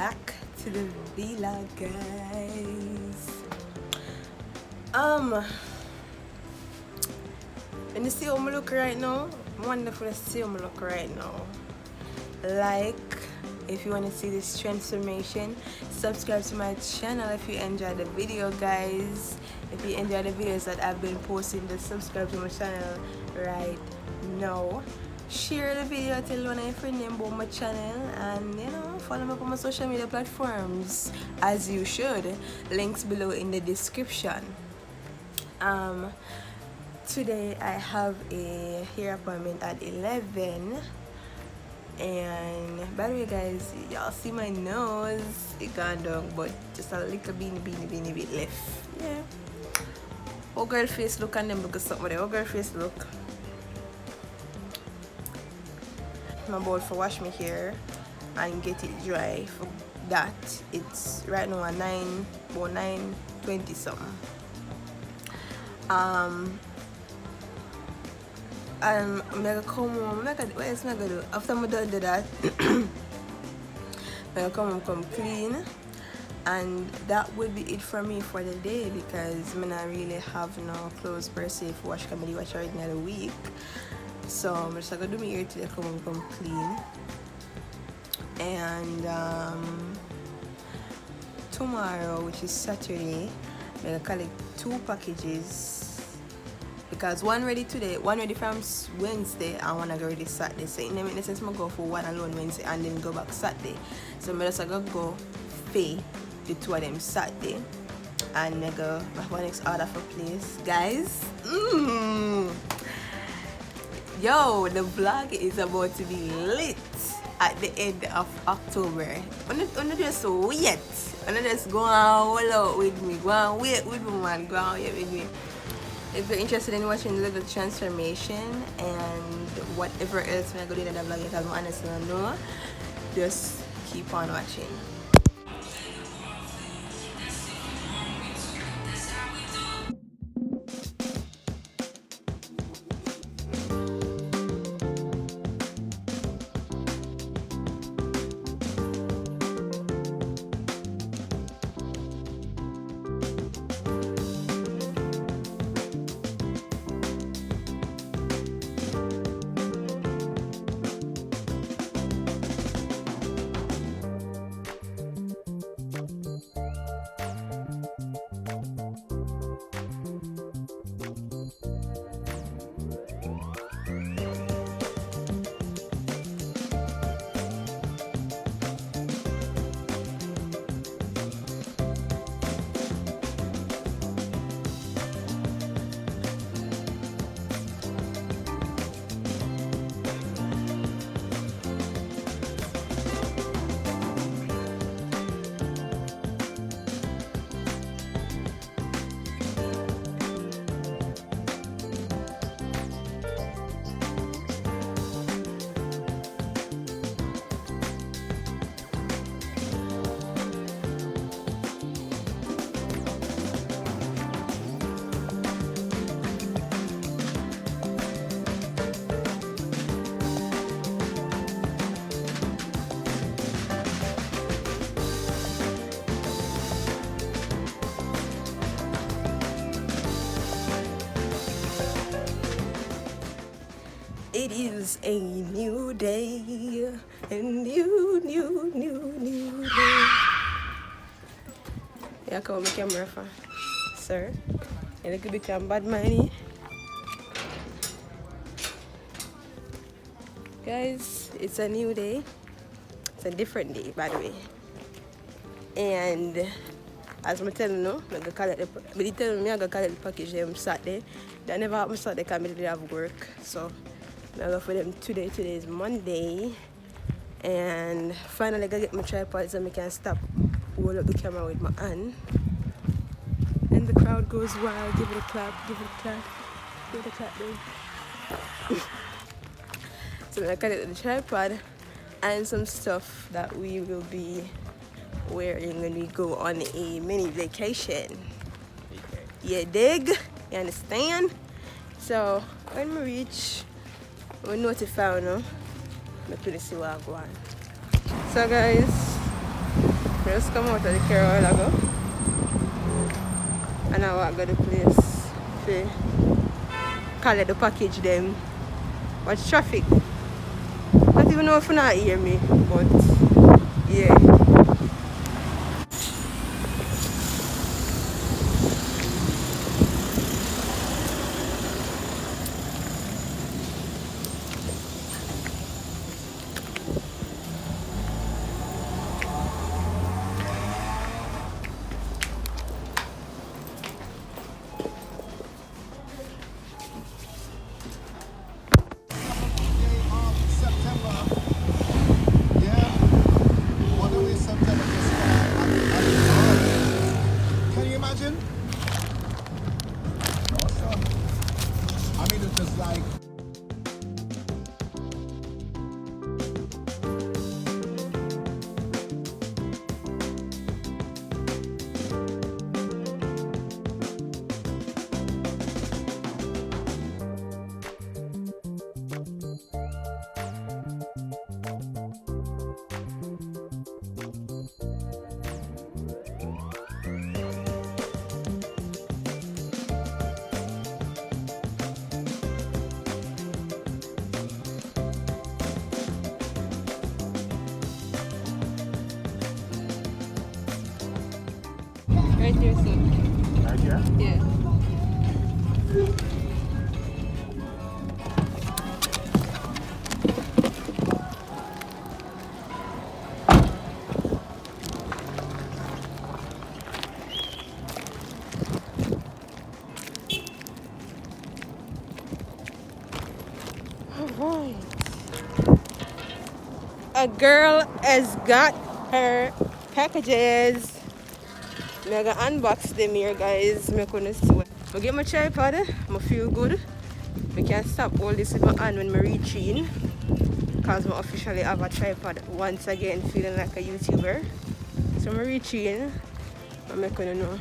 back to the vlog, guys. And you see how I look right now? Wonderful to see how I look right now. Like, if you want to see this transformation, subscribe to my channel if you enjoy the video, guys. If you enjoy the videos that I've been posting, just subscribe to my channel right now. Share the video, tell one of your friends about my channel, and follow me up on my social media platforms as you should. Links below in the description. Today I have a hair appointment at 11, and by the way, guys, y'all see my nose, it gone down, but just a little beanie bit left. Yeah. Oh girl face look, and them look at something there. Oh girl face look. I'm about to wash my hair and get it dry. For that, it's right now at 9:20 something. I'm gonna come home. What else am I gonna do? After I'm done do that, I'm gonna come clean, and that will be it for me for the day, because I not really have no clothes per se for wash. Comedy wash right now the week. So I'm just gonna do my hair today, come clean, and tomorrow, which is Saturday, I'm gonna collect 2 packages, because one ready today, one ready from Wednesday, and one I go ready Saturday. So it makes sense I go for one alone Wednesday and then go back Saturday. So I'm just gonna go pay the 2 of them Saturday, and I go my next order for place, guys. Yo, the vlog is about to be lit at the end of October. I'm not just wait. I'm not just go and hold out with me. Go and wait with me, man. Go and wait with me. If you're interested in watching the little transformation and whatever else I'm going to do in the vlog, because I'm honestly don't know, just keep on watching. It is a new day, a new day. Yeah, come on, my camera for sir. You look a bit bad money. Guys, it's a new day. It's a different day, by the way. And as I'm telling you, I'm going to collect the package them Saturday. That never happened Saturday because I didn't have work. So I go for them today. Today is Monday, and finally I gotta get my tripod so I can stop hold up the camera with my hand. And the crowd goes wild. Give it a clap, give it a clap, give it a clap, babe. So I collect the tripod and some stuff that we will be wearing when we go on a mini vacation. You dig? You understand? So when we reach, we'll notify you. Let me see what I go on. So guys, I just come out of the car a while ago. And I walk to the place to collect the package them. Watch traffic. Not even know if you not hear me, but yeah. Can you imagine? Awesome. I mean, it's just like. Right there, sir. Right here? Yeah. Alright. A girl has got her packages. I'm gonna unbox them here, guys. I'm gonna see what. I get my tripod. I feel good. I can stop all this with my hand when I reach in. Because I officially have a tripod once again, feeling like a YouTuber. So I'm reaching in. I'm gonna know.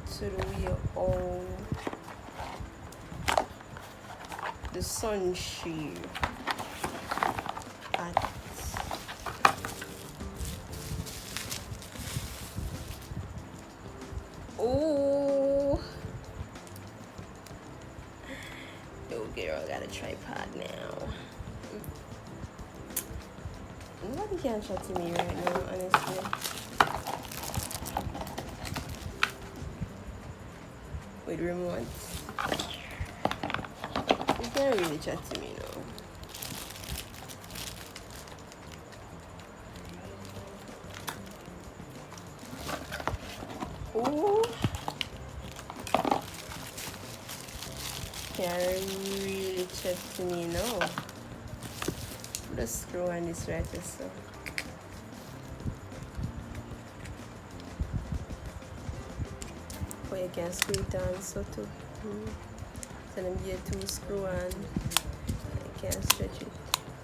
So the way all the sunshine at oh girl got a tripod now. Nobody can chat to me right now, honestly. With remote. You can't really chat to me now. Ooh. Can't really chat to me now. Just screw on this right so. But you can screw it on so too. So then get two screw on. You can stretch it.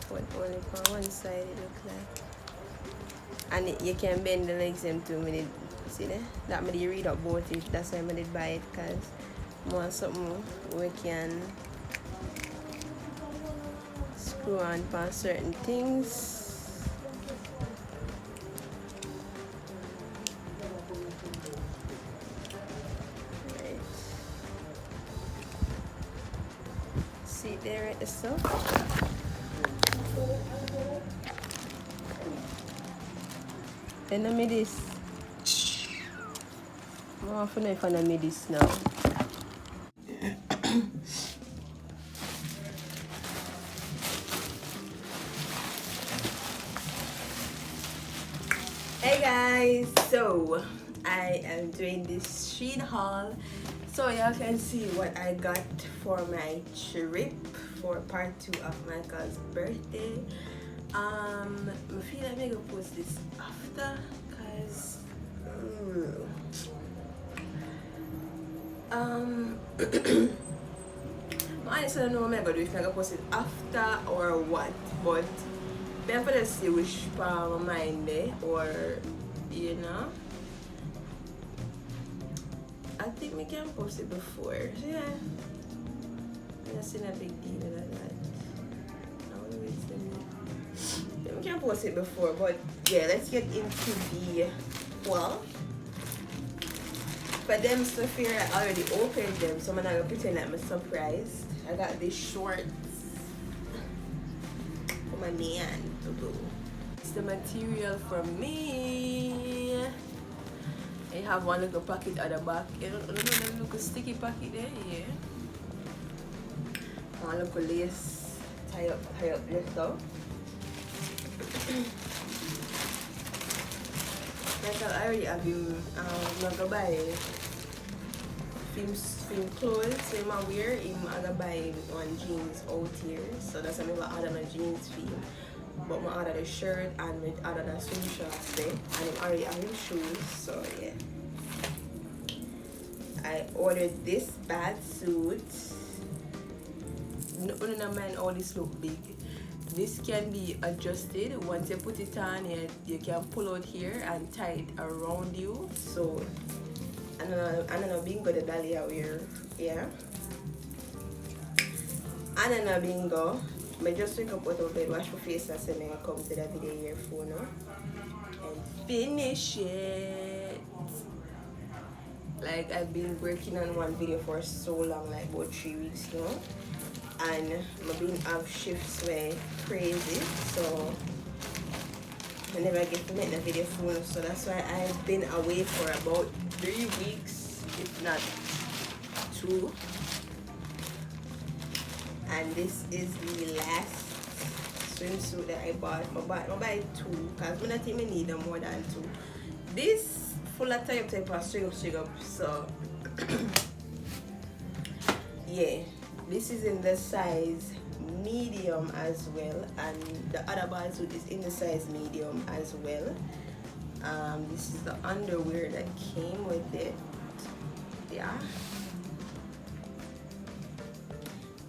But only for one side it looks like. And you can bend the legs them too. See that? That made you read about it. That's why I did buy it, because I want something we can screw on for certain things. Right. See there at the stuff. Then I made this. I want to know if I made this now. Hey guys, so I am doing this Shein haul. So y'all can see what I got for my trip for part 2 of Michael's birthday. I feel like I'm gonna post this after, cause honestly I don't know what I'm gonna do, if I'm gonna post it after or what, but I'm gonna see which part of my mind there, or you know, I think we can post it before. So yeah, I'm not seeing a big deal like that. I want to wait till we can didn't post it before, but yeah, let's get into the, well, for them stuff here, I already opened them, so I'm not gonna pretend like I'm surprised. I got these shorts for my man to do. It's the material for me. I have one little pocket at the back. You know, that little sticky pocket there, yeah. One little lace tie up left out. Like I already have him, I'm gonna buy film clothes him I wear. I'm gonna buy one jeans out here, so that's why I never order a jeans film. But I ordered a shirt and I ordered a swim shorts there, and I already have him shoes, so yeah. I ordered this bad suit. No mind all this look big. This can be adjusted. Once you put it on, you can pull out here and tie it around you. So I don't know bingo the dolly out here, yeah. I don't know bingo. I just wake up out of bed, wash my face, and say I come to the video here for now and finish it. Like I've been working on one video for so long, like about 3 weeks now. And I've been have shifts where crazy, so I never get to make the video full, so that's why I've been away for about 3 weeks, if not 2. And this is the last swimsuit that I bought. I buy 2 because I don't think I need them more than 2. This full of type of string up, so yeah. This is in the size medium as well, and the other bodysuit is in the size medium as well. This is the underwear that came with it, yeah.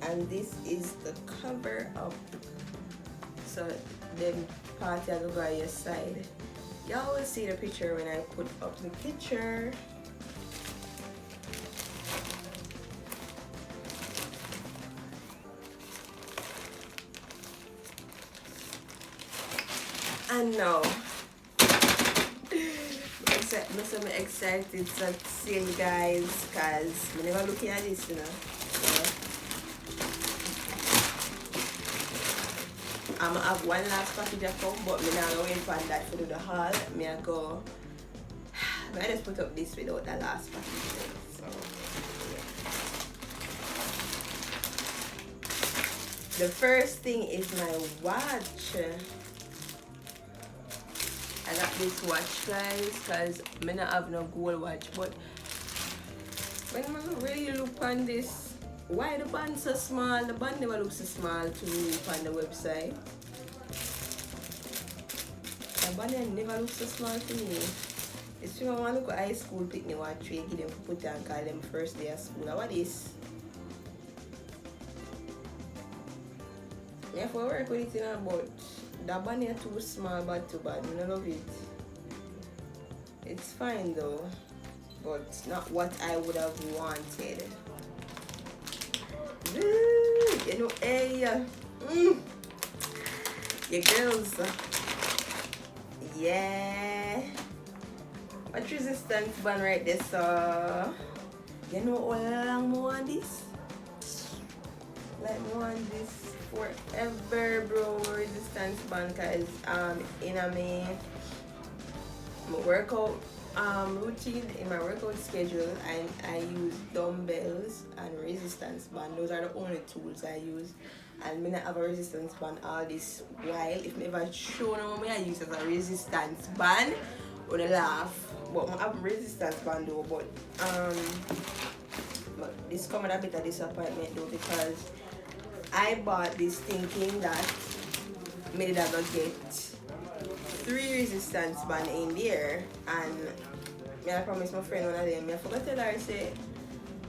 And this is the cover up. So then party will go on your side. Y'all will see the picture when I put up the picture. And now, I'm excited to see you guys because I never looking at this, you know. So, I'm gonna have one last package to come, but I'm not wait for that to do the haul. I just put up this without the last package. So, yeah. The first thing is my watch. I got this watch, guys, because I don't have no gold watch, but when I really look on this, why the band so small? The band never looks so small to me on the website. The band never looks so small to me. It's when I want to go to high school, pick me watch, give them put and call them first day of school. What is? I have to work with it in about. The band is too small but too bad. I love it. It's fine though, but it's not what I would have wanted. You know, hey, your girls, yeah. What resistance band right there, so you know how long I want this? Like I want this forever, bro. Resistance band, cause in my workout routine, in my workout schedule, I use dumbbells and resistance band. Those are the only tools I use. And I have a resistance band all this while. If I ever show them I use as a resistance band, I would laugh. But I have a resistance band though. But this come at a bit of disappointment though, because I bought this thinking that maybe I gonna get 3 resistance band in there, and I promised my friend one of them. I forgot to tell her, say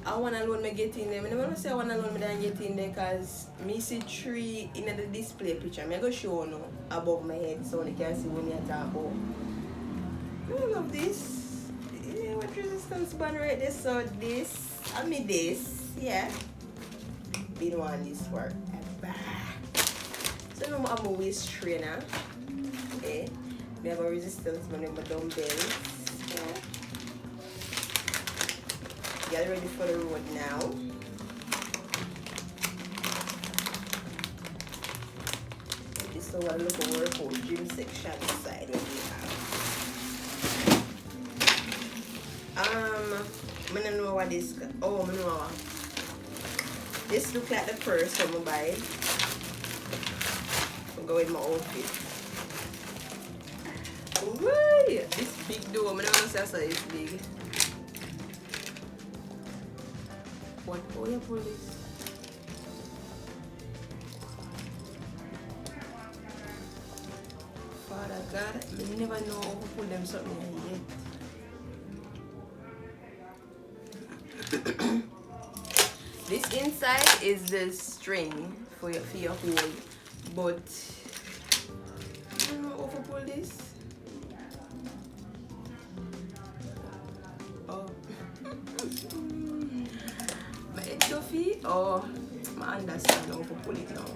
I want to loan me get in there. I never say I want to loan me then get in there, because me see 3 in the display picture. I go show you above my head so you can see what I talk about. I love this. Yeah, what resistance band right there? So this, I mean this, yeah. Been on this for ever. So now I'm a waist trainer. We have a resistance when we dumbbells. Yeah. Get ready for the road now. This is what look at workout gym section side what we have. I don't know what this. Oh, I know. This look like the purse I'm gonna buy. I'm going with my outfit. Woo! This big door. I don't know if it's big. What? Oh, you pull this. Father God, I never know how to pull them something yet. This inside is the string for your hold, but I don't know how to pull this. Oh, my head Sophie. Oh, I understand how to pull it now.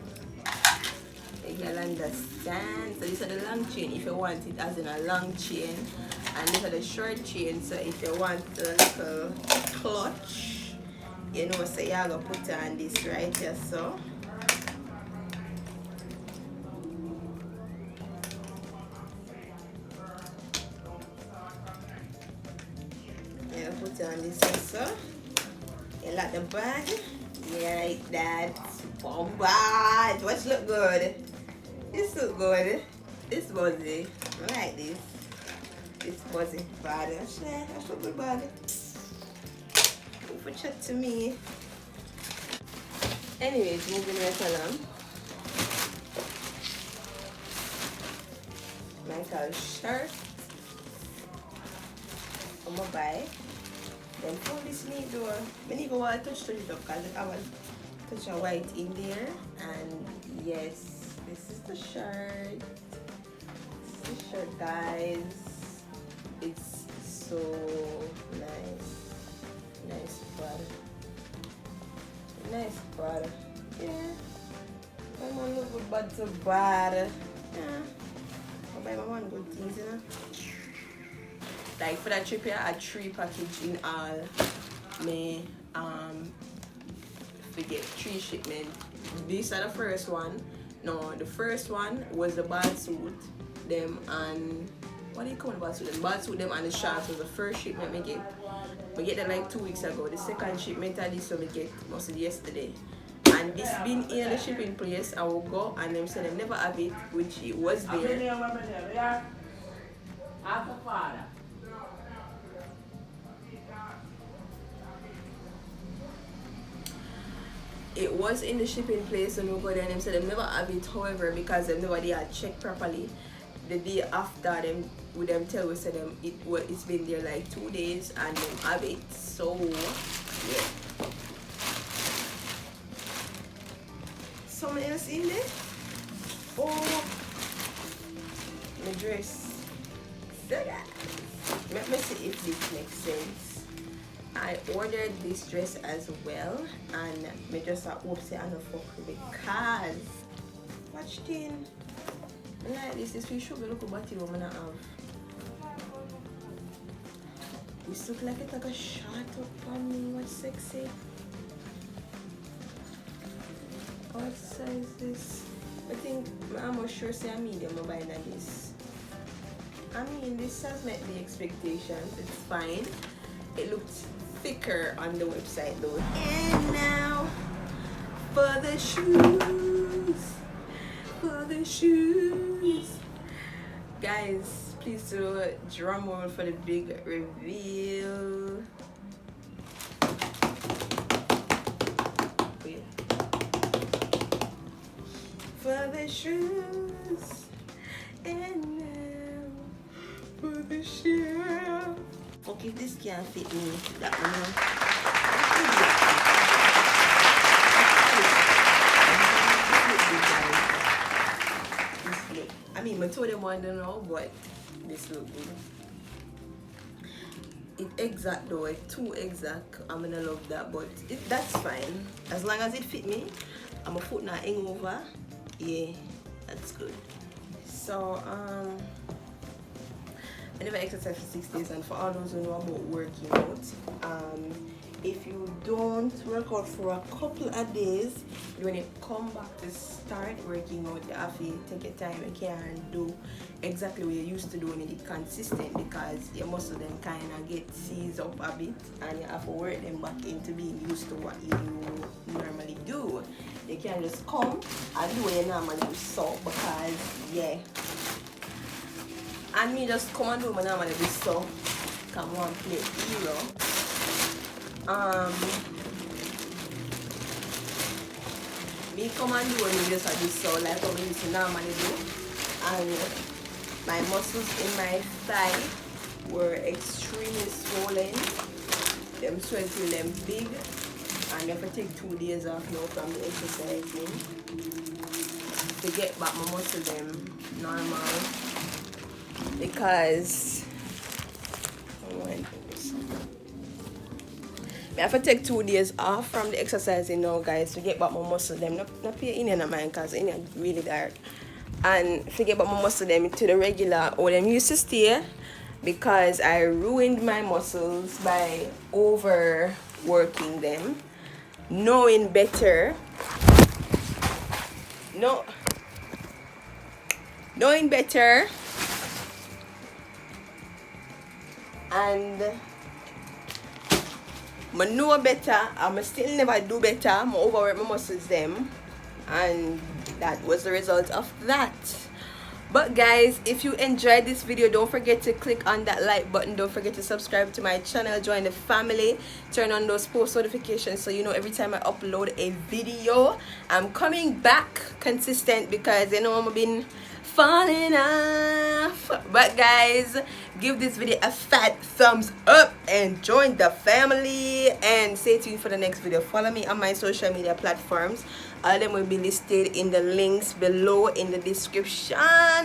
You'll understand. So these are the long chain if you want it as in a long chain, and these are the short chain. So if you want a little clutch, you know, so you're gonna put on this right here. So you put on this also. You like the bag? Yeah, like that. Oh, bad. Watch look good. This look good. This buzzy. I like this. This buzzy body. That's a good body. If you chat to me. Anyways, moving right along. Michael shirt. I'm gonna buy. Then for this knee door, I need to go touch it up because I want to touch a white in there. And yes, this is the shirt. This is the shirt, guys. It's so nice. Nice product. Nice product. Yeah. I'm gonna look good but so bad. Yeah. I'll buy my one good things, you know. Like for that trip here, I had 3 packages in all. Me forget 3 shipments. These are the first one. No, the first one was the bad suit. Them and what do you call the bad suit? The bad suit them and the shorts was the first shipment me get. We get them like 2 weeks ago. The second shipment of this one we get mostly yesterday. And this been in the shipping place. I will go and them say they never have it, which it was there. It was in the shipping place when we go there and them said they never have it, however, because them nobody had checked properly. The day after them with them tell we said them it's been there like 2 days and them have it. So yeah. Someone else in there? Oh, my dress. So guys, let me see if this makes sense. I ordered this dress as well, and me just hope say I don't fuck because watch thing. I like this fish should be look at body woman I have. This look like it like a shot up on me. What's sexy? What size is this? I think I'm not sure say a medium I'm buying this. I mean this has met the expectations. It's fine. It looks thicker on the website though. And now for the shoes. For the shoes. Guys, please do a drum roll for the big reveal. Wait. For the shoes. And now for the shoes. Fuck if this can't fit me, that one. This look. I mean, I told them I don't know, but this look good. It exact though, it's too exact. I'm gonna love that, but that's fine. As long as it fit me, I'm a foot not hang over. Yeah, that's good. So I never exercise for 6 days, and for all those who know about working out, if you don't work out for a couple of days, when you come back to start working out, you have to take your time. You can't do exactly what you used to do when you did consistent, because your muscle then kind of get seized up a bit, and you have to work them back into being used to what you normally do. You can't just come and do what you normally do, so because yeah. And me just come and do what I normally do, so come on play hero. Me come and do what me just do, so like what we used to normally do, and my muscles in my thigh were extremely swollen. Them swelling them big, and you have to take 2 days off now from the exercising to get back my muscle them normal, because I have to take 2 days off from the exercising now, guys, to get back my muscle them. Not pay in and mind, because it's really dark. And to get back my muscle them to the regular or them used to stay, because I ruined my muscles by overworking them, knowing better. Knowing better, and I know better, I still never do better. I overwork my muscles them, and that was the result of that. But guys, if you enjoyed this video, don't forget to click on that like button. Don't forget to subscribe to my channel, join the family, turn on those post notifications so you know every time I upload a video. I'm coming back consistent, because you know I've been falling off. But guys, give this video a fat thumbs up and join the family, and stay tuned for the next video. Follow me on my social media platforms. All of them will be listed in the links below in the description.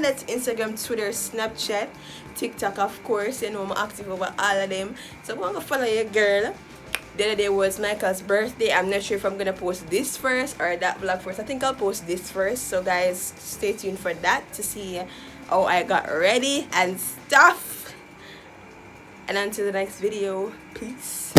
That's Instagram, Twitter, Snapchat, TikTok, of course. You know I'm active over all of them, so I'm gonna follow your girl. The other day was Michael's birthday. I'm not sure if I'm gonna post this first or that vlog first. I think I'll post this first, so guys, stay tuned for that to see how I got ready and stuff. And until the next video, peace.